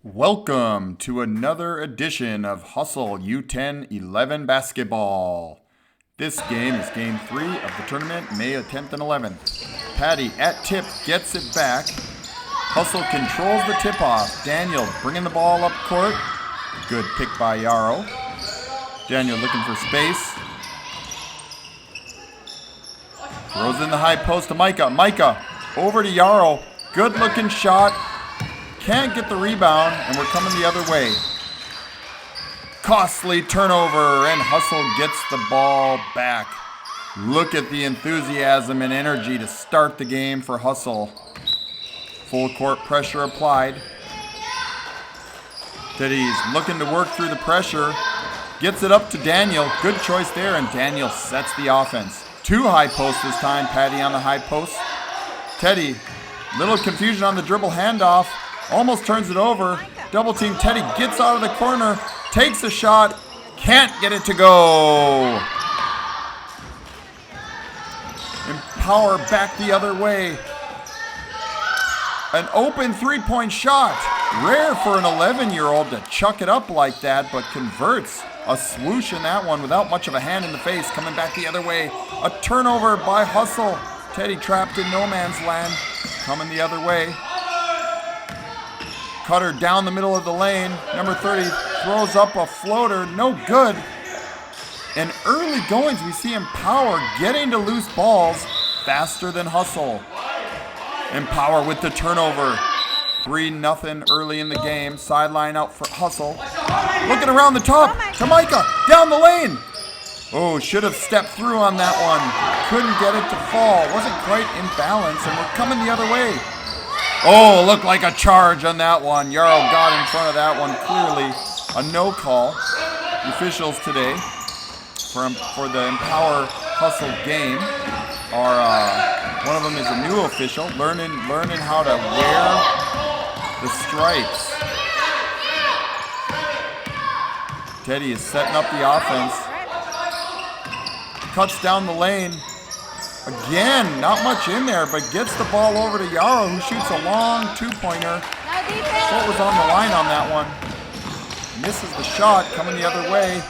Welcome to another edition of Hustle U10-11 basketball. This game is game 3 of the tournament, May 10th and 11th. Patty at tip gets it back. Hustle controls the tip-off. Daniel bringing the ball up court. Good pick by Yarrow. Daniel looking for space. Throws in the high post to Micah. Micah over to Yarrow. Good looking shot. Can't get the rebound, and we're coming the other way. Costly turnover, and Hustle gets the ball back. Look at the enthusiasm and energy to start the game for Hustle. Full court pressure applied. Teddy's looking to work through the pressure. Gets it up to Daniel. Good choice there, and Daniel sets the offense. 2 high posts this time. Patty on the high post. Teddy, little confusion on the dribble handoff. Almost turns it over. Double team. Teddy gets out of the corner. Takes a shot. Can't get it to go. Empower back the other way. An open 3-point shot. Rare for an 11-year-old to chuck it up like that, but converts. A swoosh in that one without much of a hand in the face. Coming back the other way. A turnover by Hustle. Teddy trapped in no man's land. Coming the other way. Cutter down the middle of the lane. Number 30 throws up a floater. No good. In early goings, we see Empower getting to loose balls faster than Hustle. Empower with the turnover. 3-0 early in the game. Sideline out for Hustle. Looking around the top to Micah. Down the lane. Oh, should have stepped through on that one. Couldn't get it to fall. Wasn't quite in balance, and we're coming the other way. Oh, looked like a charge on that one. Yarrow got in front of that one clearly. A no call. The officials today for the Empower Hustle game are one of them is a new official, learning how to wear the stripes. Teddy is setting up the offense. Cuts down the lane. Again, not much in there, but gets the ball over to Yarrow, who shoots a long 2-pointer. What was on the line on that one? Misses the shot, coming the other way.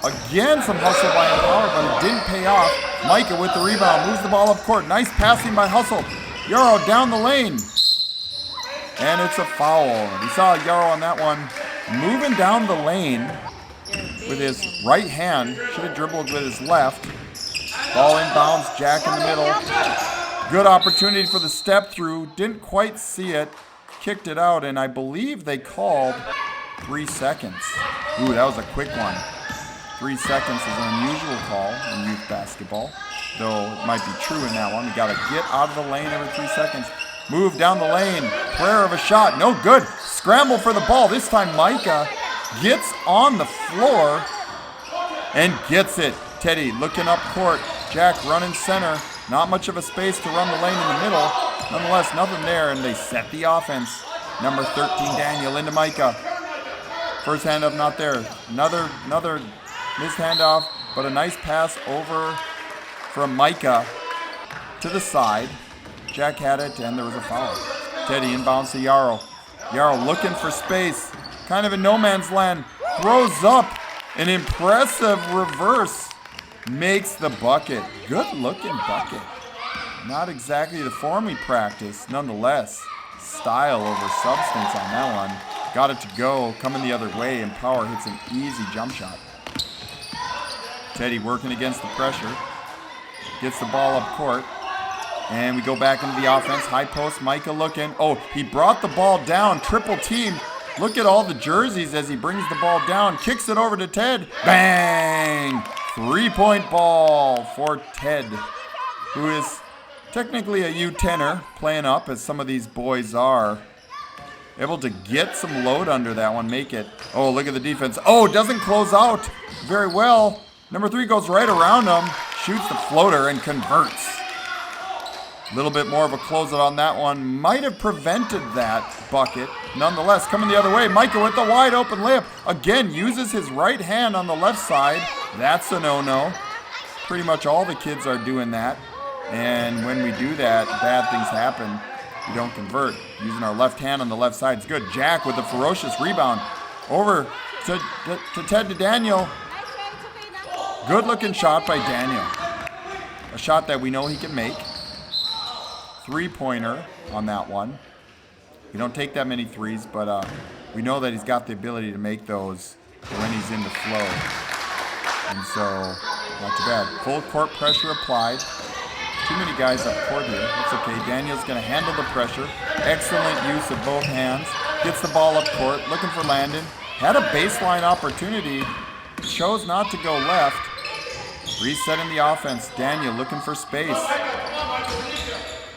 Again, some hustle by Empower, but it didn't pay off. Micah with the rebound, moves the ball up court. Nice passing by Hustle. Yarrow down the lane. And it's a foul. We saw Yarrow on that one moving down the lane with his right hand. Should have dribbled with his left. Ball inbounds, Jack in the middle. Good opportunity for the step through. Didn't quite see it. Kicked it out, and I believe they called 3 seconds. Ooh, that was a quick one. 3 seconds is an unusual call in youth basketball, though it might be true in that one. You got to get out of the lane every 3 seconds. Move down the lane. Prayer of a shot. No good. Scramble for the ball. This time Micah gets on the floor and gets it. Teddy looking up court. Jack running center. Not much of a space to run the lane in the middle. Nonetheless, nothing there, and they set the offense. Number 13, Daniel, into Micah. First handoff not there. Another missed handoff, but a nice pass over from Micah to the side. Jack had it, and there was a foul. Teddy inbounds to Yarrow. Yarrow looking for space. Kind of in no man's land. Throws up an impressive reverse. Makes the bucket. Good looking bucket. Not exactly the form we practiced. Nonetheless, style over substance on that one. Got it to go. Coming the other way, and Empower hits an easy jump shot. Teddy working against the pressure. Gets the ball up court. And we go back into the offense. High post, Micah looking. Oh, he brought the ball down. Triple team. Look at all the jerseys as he brings the ball down. Kicks it over to Ted. Bang! 3-point ball for Ted, who is technically a U10er, playing up as some of these boys are. Able to get some load under that one, make it. Oh, look at the defense. Oh, doesn't close out very well. Number 3 goes right around him, shoots the floater, and converts. A little bit more of a closeout on that one. Might have prevented that bucket. Nonetheless, coming the other way, Micah with the wide open layup. Again, uses his right hand on the left side. That's a no-no. Pretty much all the kids are doing that. And when we do that, bad things happen. We don't convert. Using our left hand on the left side is good. Jack with a ferocious rebound. Over to Ted to Daniel. Good looking shot by Daniel. A shot that we know he can make. 3-pointer on that one. We don't take that many threes, but we know that he's got the ability to make those when he's in the flow. And so, not too bad. Full court pressure applied. Too many guys up court here. That's okay. Daniel's going to handle the pressure. Excellent use of both hands. Gets the ball up court. Looking for Landon. Had a baseline opportunity. Chose not to go left. Resetting the offense. Daniel looking for space.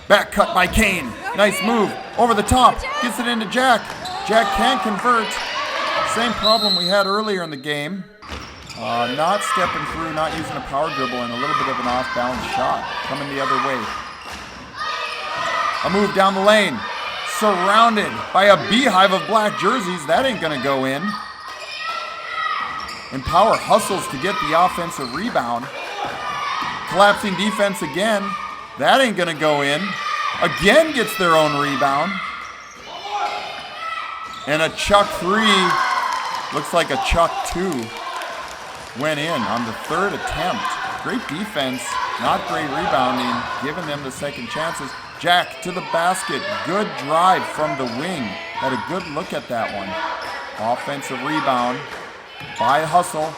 Back cut by Kane. Nice move. Over the top. Gets it into Jack. Jack can't convert. Same problem we had earlier in the game. Not stepping through, not using a power dribble, and a little bit of an off-balance shot coming the other way. A move down the lane. Surrounded by a beehive of black jerseys. That ain't going to go in. And Power hustles to get the offensive rebound. Collapsing defense again. That ain't going to go in. Again gets their own rebound. And a chuck 3. Looks like a chuck 2. Went in on the third attempt. Great defense, not great rebounding, giving them the second chances. Jack to the basket. Good drive from the wing. Had a good look at that one. Offensive rebound by Hustle.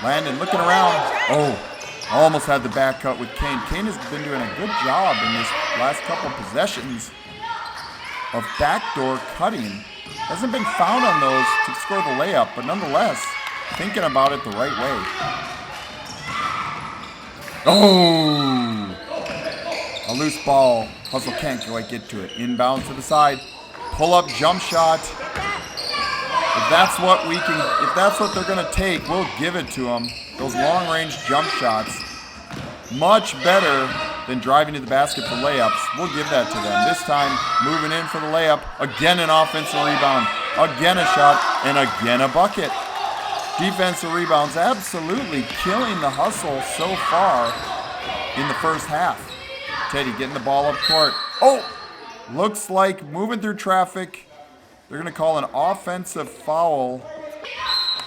Landon looking around. Oh, almost had the back cut with Kane. Kane has been doing a good job in this last couple possessions of backdoor cutting. Hasn't been found on those to score the layup, but nonetheless, thinking about it the right way. Oh! A loose ball. Hustle can't quite get to it. Inbound to the side. Pull up jump shot. If that's what they're gonna take, we'll give it to them. Those long range jump shots. Much better than driving to the basket for layups. We'll give that to them. This time, moving in for the layup. Again an offensive rebound. Again a shot. And again a bucket. Defensive rebounds absolutely killing the Hustle so far in the first half. Teddy getting the ball up court. Oh! Looks like moving through traffic. They're going to call an offensive foul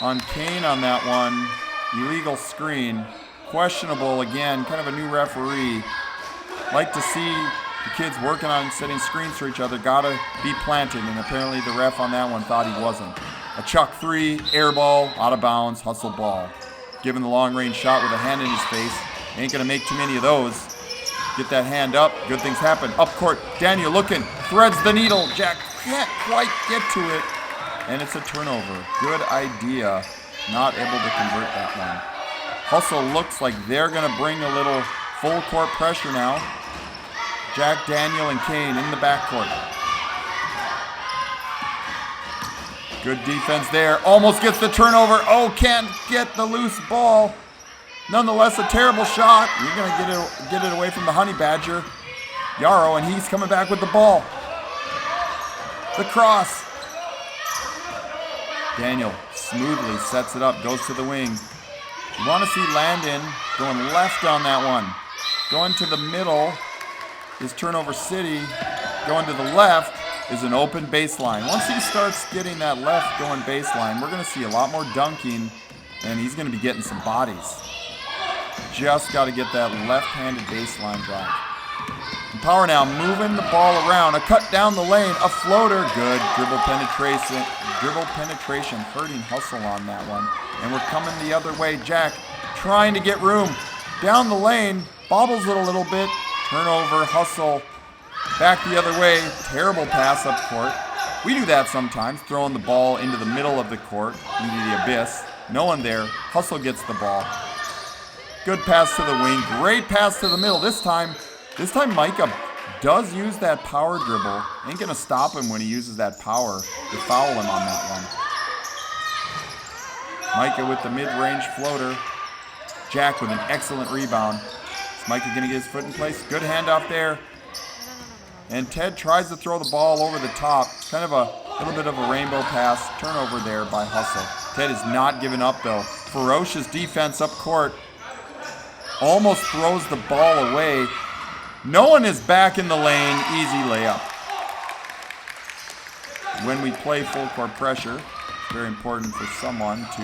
on Kane on that one. Illegal screen. Questionable again. Kind of a new referee. Like to see the kids working on setting screens for each other. Gotta be planted. And apparently the ref on that one thought he wasn't. A chuck 3, air ball, out of bounds, Hustle ball. Giving the long range shot with a hand in his face. Ain't gonna make too many of those. Get that hand up, good things happen. Up court, Daniel looking, threads the needle. Jack can't quite get to it. And it's a turnover. Good idea. Not able to convert that one. Hustle looks like they're gonna bring a little full court pressure now. Jack, Daniel, and Kane in the backcourt. Good defense there. Almost gets the turnover. Oh, can't get the loose ball. Nonetheless, a terrible shot. You're going to get it away from the Honey Badger. Yarrow, and he's coming back with the ball. The cross. Daniel smoothly sets it up, goes to the wing. You want to see Landon going left on that one. Going to the middle is Turnover City. Going to the left is an open baseline. Once he starts getting that left going baseline, we're going to see a lot more dunking, and he's going to be getting some bodies. Just got to get that left-handed baseline drive. And Power now moving the ball around. A cut down the lane, a floater, good. Dribble penetration, hurting Hustle on that one. And we're coming the other way. Jack trying to get room. Down the lane, bobbles it a little bit. Turnover, Hustle. Back the other way, terrible pass up court. We do that sometimes, throwing the ball into the middle of the court, into the abyss. No one there. Hustle gets the ball. Good pass to the wing. Great pass to the middle. This time Micah does use that power dribble. Ain't going to stop him when he uses that power to foul him on that one. Micah with the mid-range floater. Jack with an excellent rebound. Is Micah going to get his foot in place? Good handoff there. And Ted tries to throw the ball over the top. Kind of a little bit of a rainbow pass. Turnover there by Hustle. Ted is not giving up, though. Ferocious defense up court. Almost throws the ball away. No one is back in the lane. Easy layup. When we play full court pressure, it's very important for someone to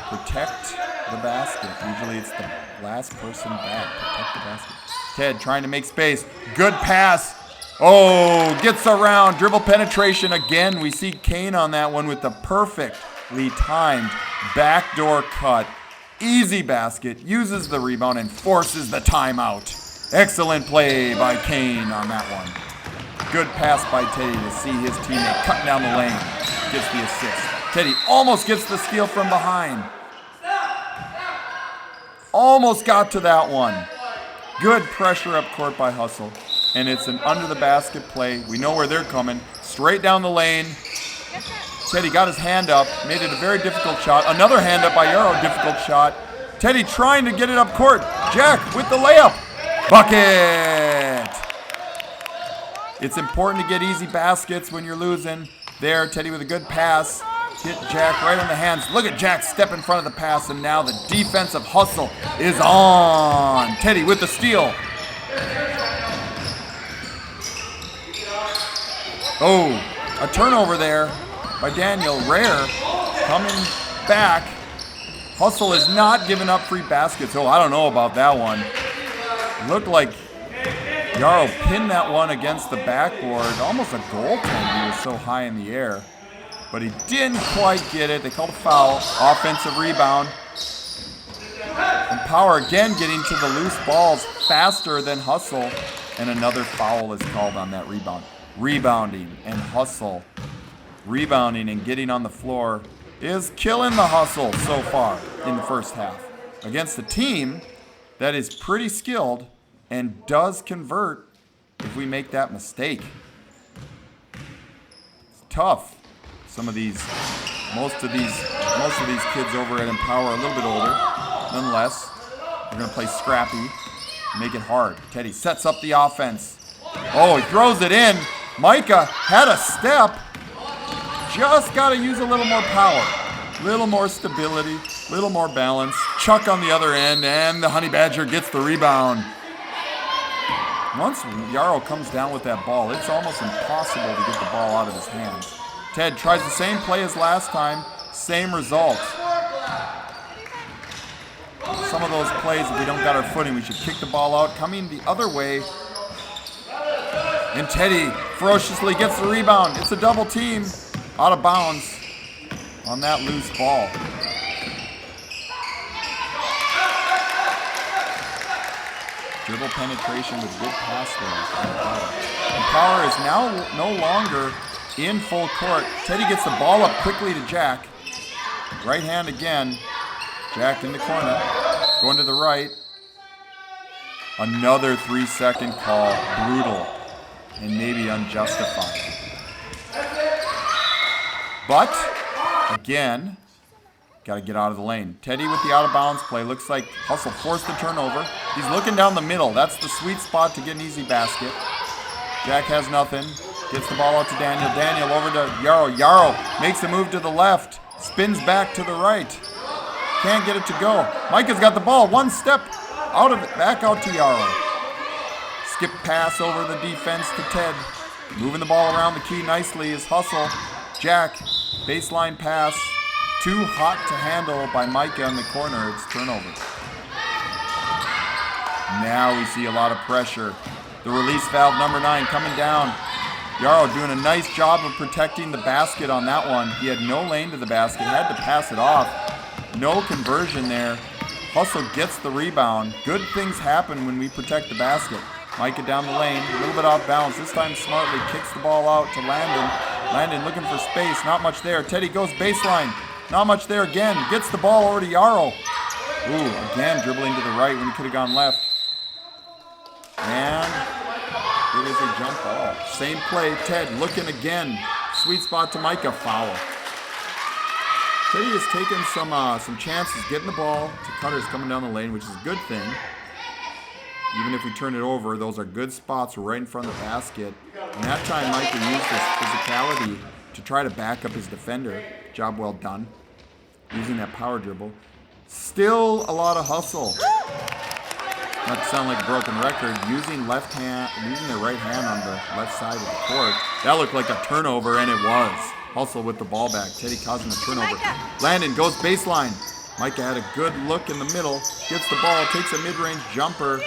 protect the basket. Usually it's the last person back. Protect the basket. Ted trying to make space. Good pass. Oh, gets around. Dribble penetration again. We see Kane on that one with the perfectly timed backdoor cut. Easy basket. Uses the rebound and forces the timeout. Excellent play by Kane on that one. Good pass by Teddy to see his teammate cutting down the lane. Gets the assist. Teddy almost gets the steal from behind. Almost got to that one. Good pressure up court by Hustle. And it's an under the basket play. We know where they're coming. Straight down the lane. Teddy got his hand up. Made it a very difficult shot. Another hand up by Yarrow. Difficult shot. Teddy trying to get it up court. Jack with the layup. Bucket! It's important to get easy baskets when you're losing. There, Teddy with a good pass. Hit Jack right on the hands. Look at Jack step in front of the pass, and now the defensive hustle is on. Teddy with the steal. Oh, a turnover there by Daniel. Rare coming back. Hustle is not giving up free baskets. Oh, I don't know about that one. Looked like Yarrow pinned that one against the backboard. Almost a goaltender. He was so high in the air. But he didn't quite get it. They called a foul. Offensive rebound. And Power again getting to the loose balls faster than Hustle. And another foul is called on that rebound. Rebounding and Hustle. Rebounding and getting on the floor is killing the Hustle so far in the first half. Against a team that is pretty skilled and does convert if we make that mistake. It's tough. Most of these kids over at Empower are a little bit older. Nonetheless, we're going to play scrappy, make it hard. Teddy sets up the offense. Oh, he throws it in. Micah had a step. Just got to use a little more power, little more stability, little more balance. Chuck on the other end, and the Honey Badger gets the rebound. Once Yarrow comes down with that ball, it's almost impossible to get the ball out of his hands. Ted tries the same play as last time, same result. Some of those plays, if we don't got our footing, we should kick the ball out. Coming the other way. And Teddy ferociously gets the rebound. It's a double team. Out of bounds on that loose ball. Dribble penetration with good pass there. And Power is now no longer in full court. Teddy gets the ball up quickly to Jack. Right hand again. Jack in the corner. Going to the right. Another 3-second call. Brutal. And maybe unjustified. But, again, got to get out of the lane. Teddy with the out-of-bounds play. Looks like Hustle forced the turnover. He's looking down the middle. That's the sweet spot to get an easy basket. Jack has nothing. Gets the ball out to Daniel. Daniel over to Yarrow. Yarrow makes a move to the left. Spins back to the right. Can't get it to go. Micah's got the ball. One step out of it. Back out to Yarrow. Skip pass over the defense to Ted. Moving the ball around the key nicely is Hustle. Jack, baseline pass. Too hot to handle by Micah in the corner. It's turnover. Now we see a lot of pressure. The release valve number 9 coming down. Yarrow doing a nice job of protecting the basket on that one. He had no lane to the basket. Had to pass it off. No conversion there. Hustle gets the rebound. Good things happen when we protect the basket. Micah down the lane, a little bit off balance. This time smartly kicks the ball out to Landon. Landon looking for space, not much there. Teddy goes baseline, not much there again. Gets the ball over to Yarrow. Ooh, again dribbling to the right when he could have gone left. And it is a jump ball. Same play, Ted looking again. Sweet spot to Micah, foul. Teddy has taken some chances getting the ball to Cutters coming down the lane, which is a good thing. Even if we turn it over, those are good spots right in front of the basket. And that time, Micah used his physicality to try to back up his defender. Job well done. Using that power dribble. Still a lot of hustle. Not to sound like a broken record, using their right hand on the left side of the court. That looked like a turnover, and it was. Hustle with the ball back. Teddy causing the turnover. Landon goes baseline. Micah had a good look in the middle. Gets the ball, takes a mid-range jumper.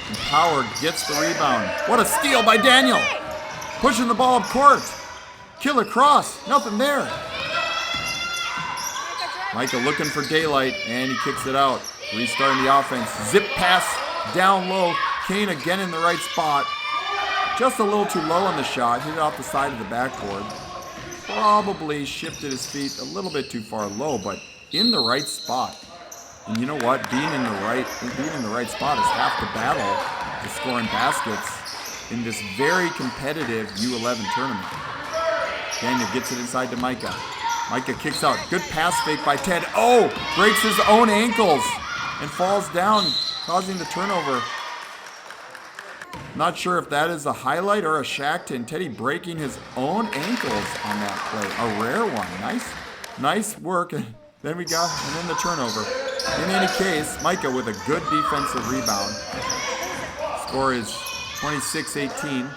And Power gets the rebound. What a steal by Daniel. Pushing the ball up court. Killer cross. Nothing there. Micah looking for daylight, and he kicks it out. Restarting the offense. Zip pass down low. Kane again in the right spot. Just a little too low on the shot. Hit it off the side of the backboard. Probably shifted his feet a little bit too far low, but in the right spot. And you know what? Being in the right spot is half the battle to scoring baskets in this very competitive U11 tournament. Daniel gets it inside to Micah. Micah kicks out. Good pass fake by Ted. Oh! Breaks his own ankles and falls down, causing the turnover. Not sure if that is a highlight or a Shackton. Teddy breaking his own ankles on that play. A rare one. Nice work. And then the turnover. In any case, Micah with a good defensive rebound. Score is 26-18.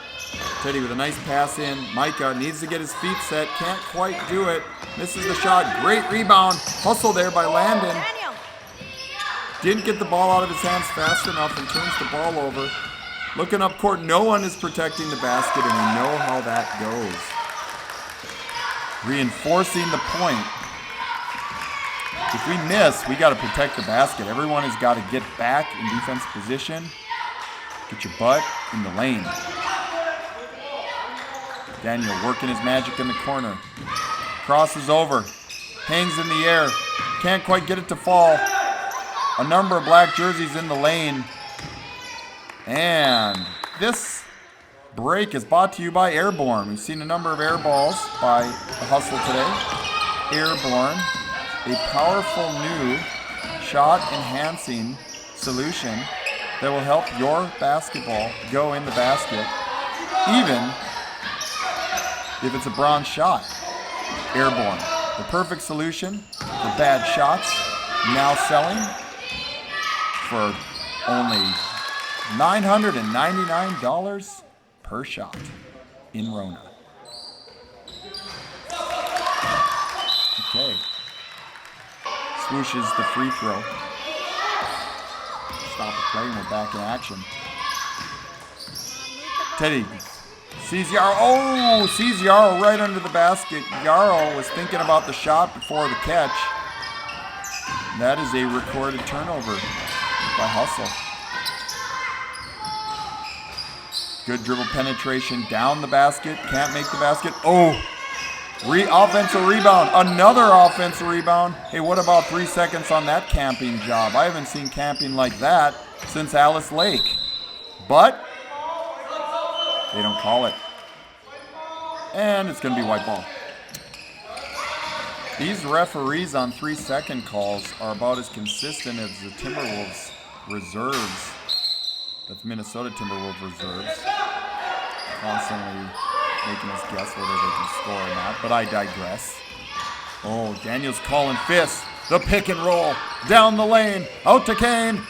Teddy with a nice pass in. Micah needs to get his feet set. Can't quite do it. Misses the shot. Great rebound. Hustle there by Landon. Didn't get the ball out of his hands fast enough and turns the ball over. Looking up court, no one is protecting the basket, and we know how that goes. Reinforcing the point. If we miss, we got to protect the basket. Everyone has got to get back in defensive position. Get your butt in the lane. Daniel working his magic in the corner. Crosses over. Hangs in the air. Can't quite get it to fall. A number of black jerseys in the lane. And this break is brought to you by Airborne. We've seen a number of air balls by the Hustle today. Airborne, a powerful new shot-enhancing solution that will help your basketball go in the basket, even if it's a bronze shot. Airborne, the perfect solution for bad shots, now selling for only $999 per shot in Rona. Okay. Swooshes the free throw. Stop the play and we're back in action. Teddy sees Yarrow. Oh, sees Yarrow right under the basket. Yarrow was thinking about the shot before the catch. That is a recorded turnover by Hustle. Good dribble penetration down the basket. Can't make the basket. Oh, offensive rebound. Another offensive rebound. Hey, what about 3 seconds on that camping job? I haven't seen camping like that since Alice Lake. But they don't call it. And it's going to be white ball. These referees on 3-second calls are about as consistent as the Timberwolves reserves. That's Minnesota Timberwolves reserves. Constantly making us guess whether they can score or not, but I digress. Oh, Daniel's calling fists. The pick and roll down the lane, out to Kane.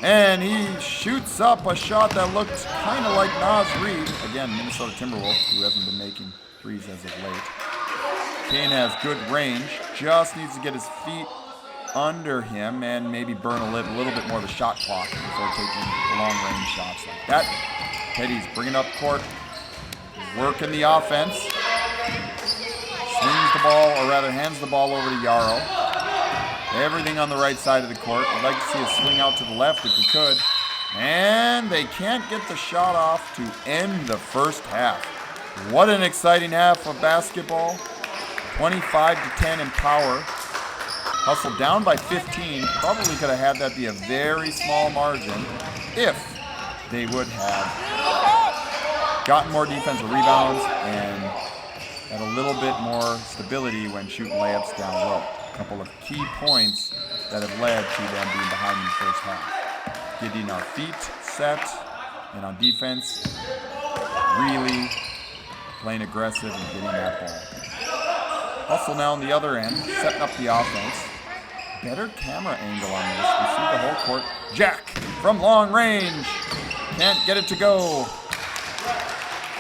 And he shoots up a shot that looked kind of like Naz Reid. Again, Minnesota Timberwolves, who hasn't been making threes as of late. Kane has good range, just needs to get his feet under him and maybe burn a little bit more of the shot clock before taking long-range shots like that. Teddy's bringing up court, working the offense. Swings the ball, or rather hands the ball over to Yarrow. Everything on the right side of the court. I'd like to see a swing out to the left if we could. And they can't get the shot off to end the first half. What an exciting half of basketball. 25-10 in Power. Hustle down by 15. Probably could have had that be a very small margin if they would have gotten more defensive rebounds and had a little bit more stability when shooting layups down low. A couple of key points that have led to them being behind in the first half. Getting our feet set and on defense, really playing aggressive and getting that ball. Hustle now on the other end, setting up the offense. better camera angle on this. We see the whole court. Jack from long range. Can't get it to go.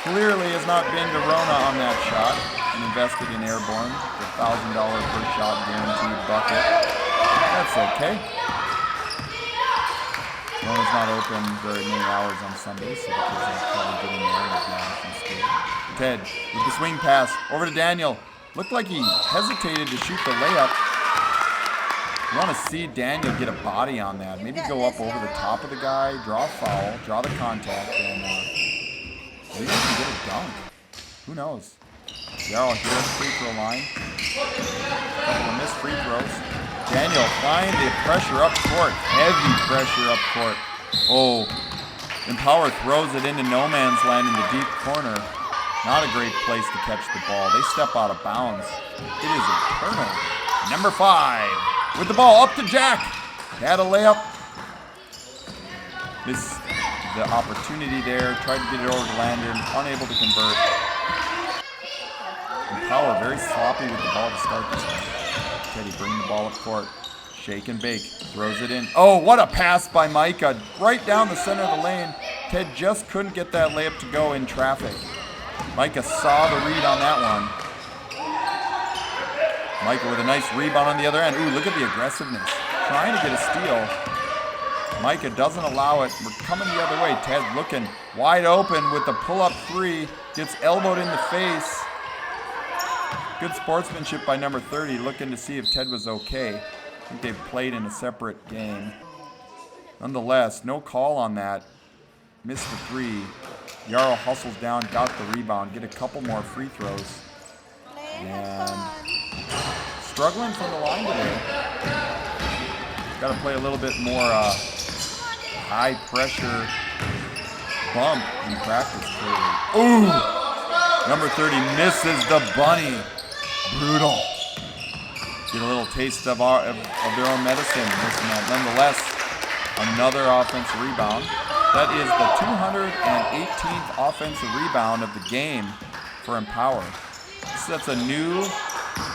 Clearly has not been to Rona on that shot. And invested in airborne. The $1,000 per shot guaranteed bucket. That's okay. Rona's not open very many hours on Sundays, so the kids are probably getting there now from school. Ted with the swing pass over to Daniel. Looked like he hesitated to shoot the layup. You want to see Daniel get a body on that. Maybe go up over the top of the guy, draw a foul, draw the contact, and maybe he can get a dunk. Who knows? Yarrow here at the free throw line. A couple of missed free throws. Daniel find the pressure up court. Heavy pressure up court. Oh, Empower throws it into no man's land in the deep corner. Not a great place to catch the ball. They step out of bounds. It is a turnover. Number 5 with the ball up to Jack. Had a layup. Missed the opportunity there. Tried to get it over to Landon. Unable to convert. Empower very sloppy with the ball to start this one. Teddy bring the ball up court. Shake and bake. Throws it in. Oh, what a pass by Micah. Right down the center of the lane. Ted just couldn't get that layup to go in traffic. Micah saw the read on that one. Micah with a nice rebound on the other end. Ooh, look at the aggressiveness. Trying to get a steal. Micah doesn't allow it. We're coming the other way. Ted looking wide open with the pull-up 3. Gets elbowed in the face. Good sportsmanship by number 30, looking to see if Ted was okay. I think they've played in a separate game. Nonetheless, no call on that. Missed the 3. Yarrow hustles down, got the rebound, get a couple more free throws. And struggling from the line today. Got to play a little bit more high pressure bump in practice, clearly. Ooh! Number 30 misses the bunny. Brutal. Get a little taste of their own medicine. Nonetheless, another offensive rebound. That is the 218th offensive rebound of the game for Empower. So that's a new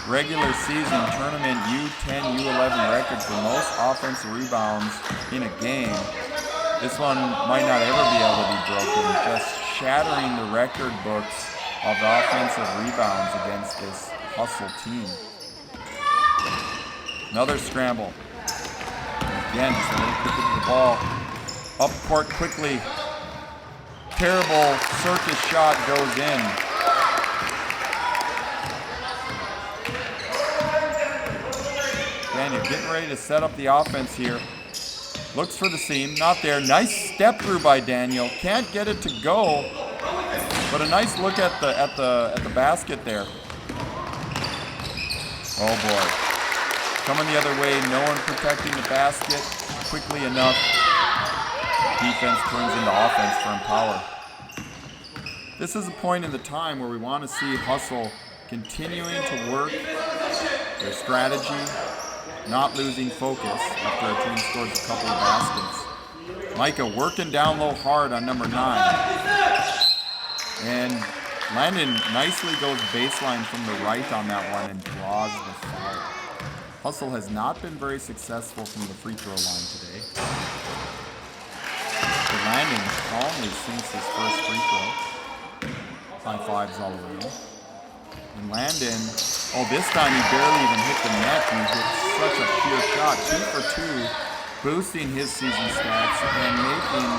regular season tournament U10-11 record for most offensive rebounds in a game. This one might not ever be able to be broken, just shattering the record books of offensive rebounds against this hustle team. Another scramble. Again, just a little quicker to the ball. Up court quickly. Terrible circus shot goes in. Daniel getting ready to set up the offense here. Looks for the seam, not there. Nice step through by Daniel. Can't get it to go, but a nice look at the basket there. Oh boy. Coming the other way, no one protecting the basket quickly enough. Defense turns into offense for Empower. This is a point in the time where we want to see Hustle continuing to work their strategy, not losing focus after a team scores a couple of baskets. Micah working down low hard on number 9. And Landon nicely goes baseline from the right on that one and draws the foul. Hustle has not been very successful from the free throw line today. Landon calmly sinks his first free throw. High fives all the way. And Landon, this time he barely even hit the net. He hit such a pure shot, 2 for 2, boosting his season stats and making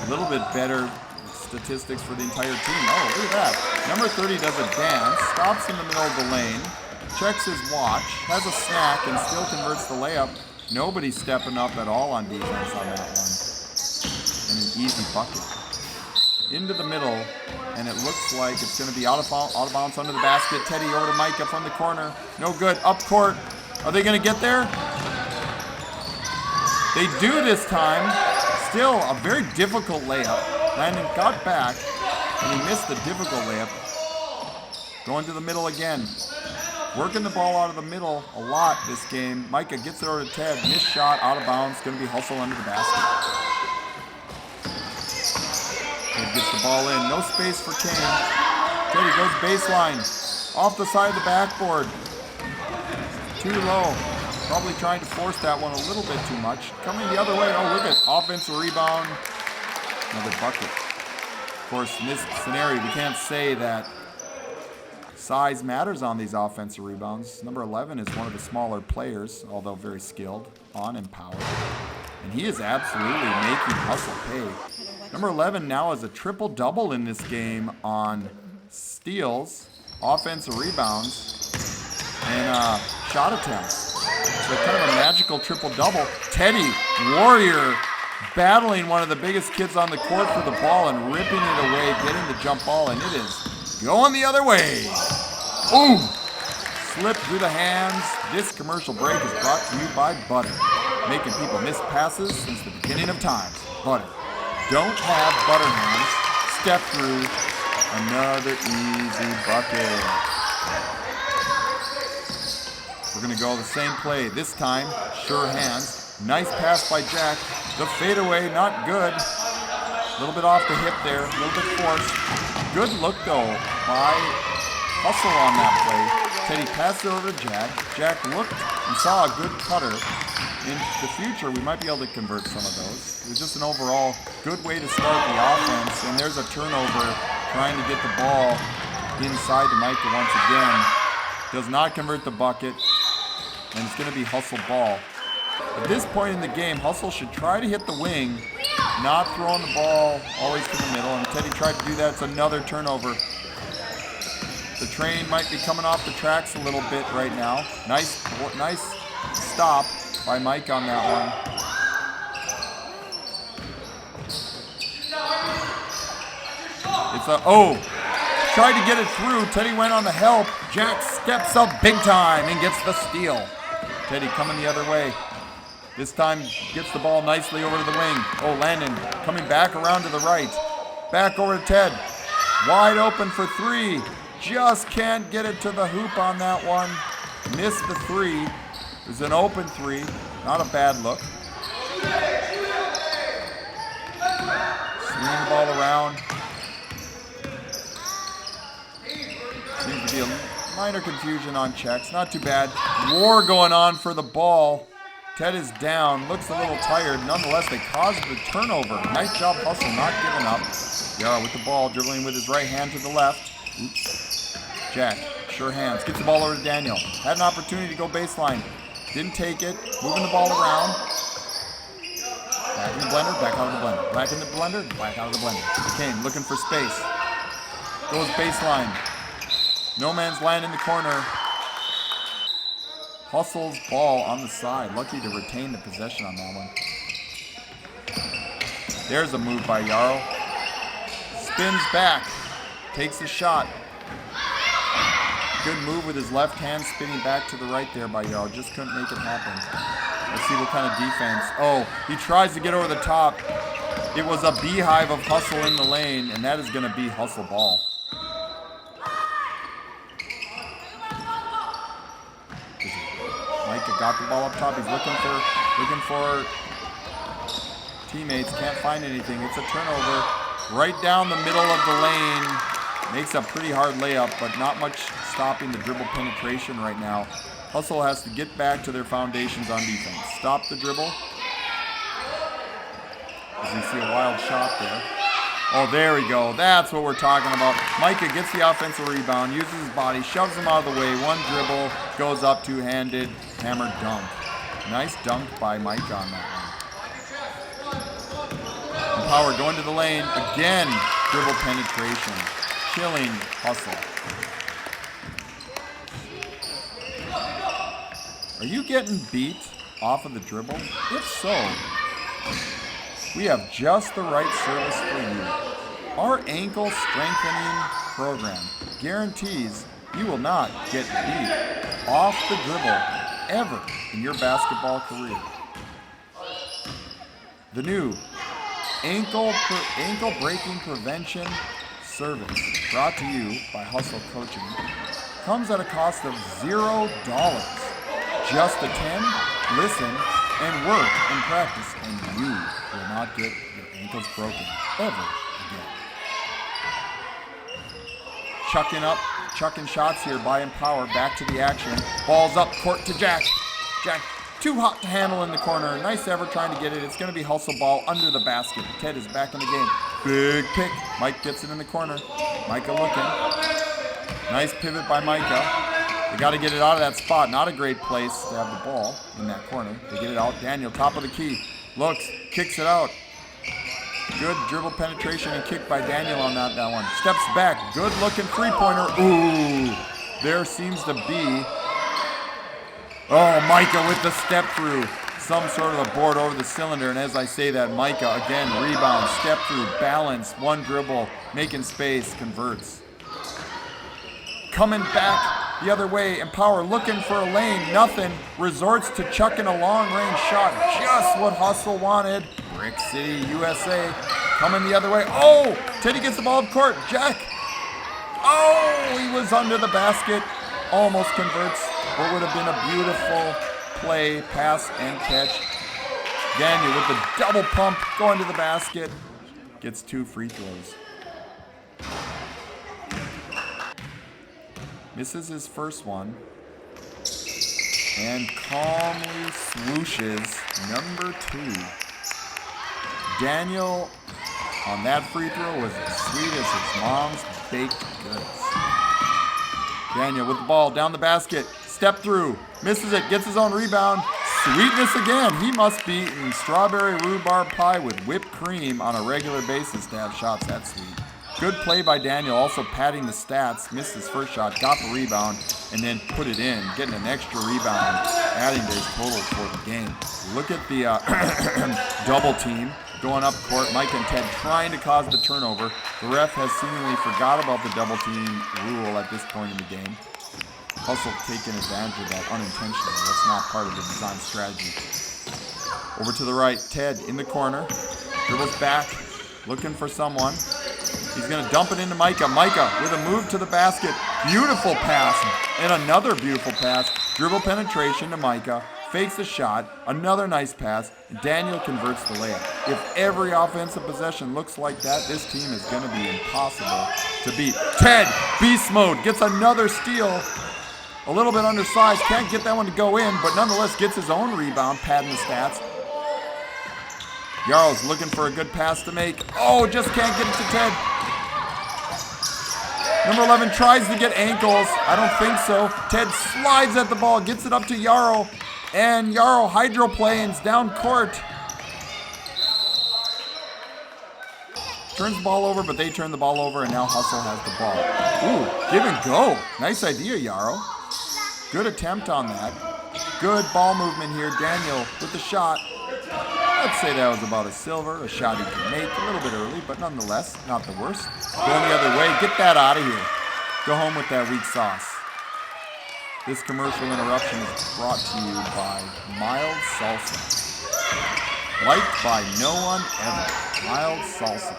a little bit better statistics for the entire team. Oh, look at that. Number 30 does a dance, stops in the middle of the lane, checks his watch, has a snack, and still converts the layup. Nobody stepping up at all on defense on that one. And an easy bucket. Into the middle, and it looks like it's going to be out of bounds under the basket. Teddy over to Micah from the corner. No good. Up court. Are they going to get there? They do this time. Still a very difficult layup. Landon got back, and he missed the difficult layup. Going to the middle again. Working the ball out of the middle a lot this game. Micah gets it over to Ted. Missed shot, out of bounds. Going to be hustle under the basket. Ted gets the ball in. No space for Kane. Teddy goes baseline. Off the side of the backboard. Too low. Probably trying to force that one a little bit too much. Coming the other way. Oh, look at offensive rebound. Another bucket. Of course, in this scenario, we can't say that size matters on these offensive rebounds. Number 11 is one of the smaller players, although very skilled on Empower. And he is absolutely making Hustle pay. Number 11 now has a triple-double in this game on steals, offensive rebounds, and shot attempts. So kind of a magical triple-double. Teddy, Warrior, battling one of the biggest kids on the court for the ball and ripping it away, getting the jump ball, and it is going the other way. Ooh! Slipped through the hands. This commercial break is brought to you by Butter, making people miss passes since the beginning of time. Butter. Don't have butter hands. Step through another easy bucket. We're going to go the same play. This time, sure hands. Nice pass by Jack. The fadeaway, not good. A little bit off the hip there, a little bit forced. Good look, though, by Hustle on that play. Teddy passed it over to Jack. Jack looked and saw a good cutter. In the future, we might be able to convert some of those. It was just an overall good way to start the offense. And there's a turnover trying to get the ball inside to Micah once again. Does not convert the bucket. And it's going to be Hustle ball. At this point in the game, Hustle should try to hit the wing, not throwing the ball always to the middle. And Teddy tried to do that. It's another turnover. The train might be coming off the tracks a little bit right now. Nice stop by Mike on that one. Tried to get it through. Teddy went on the help. Jack steps up big time and gets the steal. Teddy coming the other way. This time gets the ball nicely over to the wing. Oh, Landon coming back around to the right. Back over to Ted. Wide open for three. Just can't get it to the hoop on that one. Missed the three. It was an open three. Not a bad look. Swinging the ball around. Seems to be a minor confusion on checks. Not too bad. War going on for the ball. Ted is down. Looks a little tired. Nonetheless, they caused the turnover. Nice job, Hustle, not giving up. Yara with the ball, dribbling with his right hand to the left. Oops. Jack, sure hands. Gets the ball over to Daniel. Had an opportunity to go baseline. Didn't take it. Moving the ball around. Back in the blender, back out of the blender. Back in the blender, back out of the blender. Kane looking for space. Goes baseline. No man's land in the corner. Hustle's ball on the side. Lucky to retain the possession on that one. There's a move by Yarrow. Spins back. Takes the shot. Good move with his left hand, spinning back to the right there by Yarrow. Just couldn't make it happen. Let's see what kind of defense. Oh, he tries to get over the top. It was a beehive of Hustle in the lane, and that is going to be Hustle ball. Micah got the ball up top. He's looking for teammates. Can't find anything. It's a turnover right down the middle of the lane. Makes a pretty hard layup, but not much stopping the dribble penetration right now. Hustle has to get back to their foundations on defense. Stop the dribble. As you see a wild shot there. Oh, there we go. That's what we're talking about. Micah gets the offensive rebound, uses his body, shoves him out of the way. One dribble, goes up two-handed, hammer dunk. Nice dunk by Micah on that one. And Power going to the lane. Again, dribble penetration. Killing Hustle. Are you getting beat off of the dribble? If so, we have just the right service for you. Our ankle strengthening program guarantees you will not get beat off the dribble ever in your basketball career. The new ankle breaking prevention service, brought to you by Hustle Coaching, comes at a cost of $0. Just attend, listen, and work in practice, and you will not get your ankles broken ever again. chucking shots here by Empower. Back to the action. Ball's up court to Jack. Jack, too hot to handle in the corner. Nice effort trying to get it. It's going to be hustle ball under the basket. Ted is back in the game. Big pick. Mike gets it in the corner. Micah looking. Nice pivot by Micah. They got to get it out of that spot. Not a great place to have the ball in that corner. They get it out. Daniel, top of the key. Looks, kicks it out. Good dribble penetration and kick by Daniel on that one. Steps back. Good looking three-pointer. Ooh. There seems to be... Oh, Micah with the step through. Some sort of a board over the cylinder. And as I say that, Micah, again, rebound, step through, balance, one dribble, making space, converts. Coming back the other way, Empower looking for a lane, nothing. Resorts to chucking a long-range shot. Just what Hustle wanted. Brick City, USA, coming the other way. Oh, Teddy gets the ball up court. Jack. Oh, he was under the basket. Almost converts what would have been a beautiful play, pass, and catch. Daniel with the double pump going to the basket. Gets 2 free throws. Misses his first one. And calmly swooshes number 2. Daniel on that free throw was as sweet as his mom's baked goods. Daniel with the ball down the basket. Step through. Misses it. Gets his own rebound. Sweetness again. He must be eating strawberry rhubarb pie with whipped cream on a regular basis to have shots that sweet. Good play by Daniel. Also padding the stats. Missed his first shot. Got the rebound. And then put it in. Getting an extra rebound. Adding to his total for the game. Look at the double team. Going up court, Mike and Ted trying to cause the turnover. The ref has seemingly forgot about the double team rule at this point in the game. Hustle taking advantage of that unintentionally. That's not part of the design strategy. Over to the right, Ted in the corner. Dribbles back, looking for someone. He's going to dump it into Micah. Micah with a move to the basket. Beautiful pass, and another beautiful pass. Dribble penetration to Micah. Fakes a shot, another nice pass, Daniel converts the layup. If every offensive possession looks like that, this team is going to be impossible to beat. Ted, beast mode, gets another steal. A little bit undersized, can't get that one to go in, but nonetheless gets his own rebound, padding the stats. Yarrow's looking for a good pass to make. Oh, just can't get it to Ted. Number 11 tries to get ankles. I don't think so. Ted slides at the ball, gets it up to Yarrow. And Yarrow hydroplanes down court. Turns the ball over, but they turn the ball over, and now Hustle has the ball. Ooh, give and go. Nice idea, Yarrow. Good attempt on that. Good ball movement here. Daniel with the shot. I'd say that was about a silver, a shot he could make. A little bit early, but nonetheless, not the worst. Going the other way. Get that out of here. Go home with that weak sauce. This commercial interruption is brought to you by Mild Salsa. Liked by no one ever. Mild Salsa.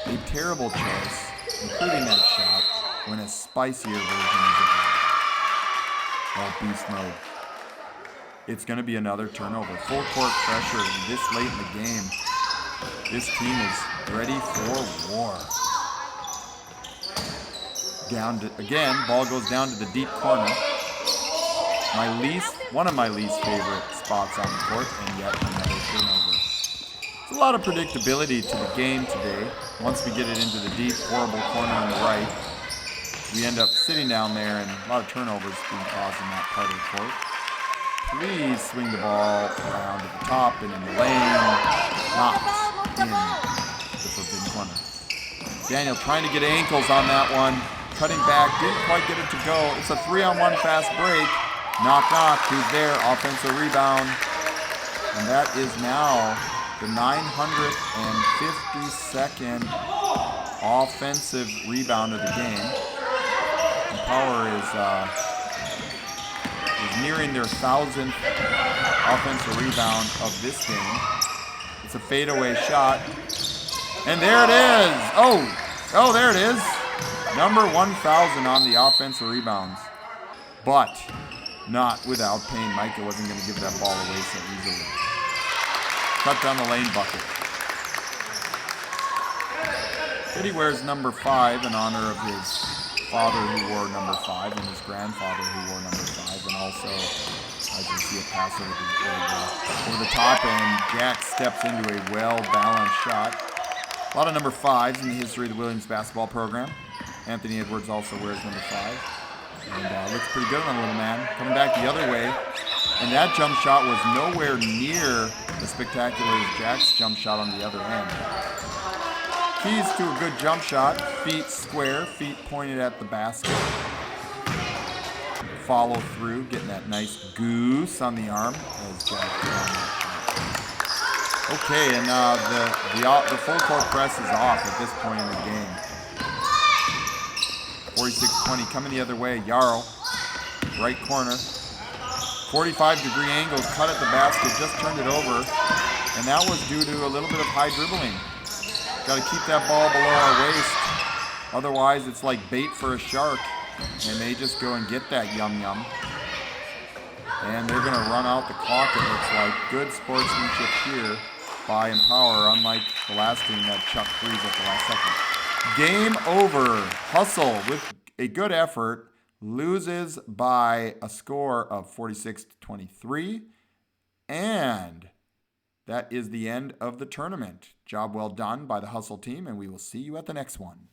A terrible choice, including that shot, when a spicier version is available. Oh, beast mode. It's going to be another turnover. Full court pressure this late in the game. This team is ready for war. Down to, again, ball goes down to the deep corner. One of my least favorite spots on the court, and yet another turnover. There's a lot of predictability to the game today. Once we get it into the deep, horrible corner on the right, we end up sitting down there, and a lot of turnovers being caused in that part of the court. Please swing the ball around to the top and in the lane, not in the forbidden corner. Daniel trying to get ankles on that one, cutting back, didn't quite get it to go. It's a 3-on-1 fast break. Knock, knock, who's there? Offensive rebound. And that is now the 952nd offensive rebound of the game. And Power is nearing their 1,000th offensive rebound of this game. It's a fadeaway shot. And there it is. Oh, there it is. Number 1,000 on the offensive rebounds. But not without pain. Micah wasn't going to give that ball away so easily. Cut down the lane bucket. Eddie wears number 5 in honor of his father who wore number 5 and his grandfather who wore number 5. And also, as you see, a pass over the top, and Jack steps into a well-balanced shot. A lot of number 5s in the history of the Williams basketball program. Anthony Edwards also wears number 5. And looks pretty good on the little man. Coming back the other way. And that jump shot was nowhere near as spectacular as Jack's jump shot on the other end. Keys to a good jump shot. Feet square, feet pointed at the basket. Follow through, getting that nice goose on the arm as Jack did on that shot. Okay, and the full court press is off at this point in the game. 46-20 coming the other way. Yarrow, right corner. 45-degree angle, cut at the basket, just turned it over. And that was due to a little bit of high dribbling. Got to keep that ball below our waist. Otherwise, it's like bait for a shark. And they just go and get that yum-yum. And they're going to run out the clock, it looks like. Good sportsmanship here by Empower, unlike the last team that chucked threes at the last second. Game over. Hustle with a good effort loses by a score of 46-23. And that is the end of the tournament. Job well done by the Hustle team, and we will see you at the next one.